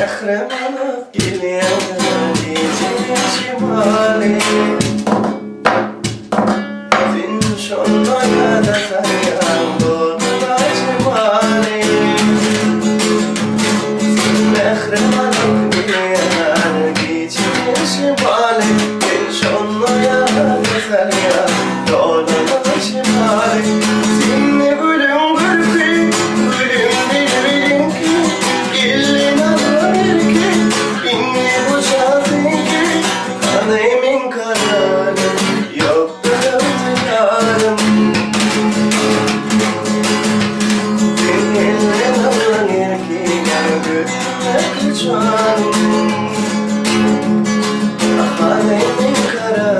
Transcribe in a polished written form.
Mehrem alıp geliyor gecenin şimali Fin şondoya da sarıyan doğduğuna şimali Mehrem alıp geliyor gecenin şimali Fin şondoya da sarıyan doğduğuna şimali Sinni gülüm gülüm gülüm bilbilin ki Gillin alır ki inni bu şafin ki Kademin kararı yoktur yarım Gillin alır ki götürmek canım Kademin kararı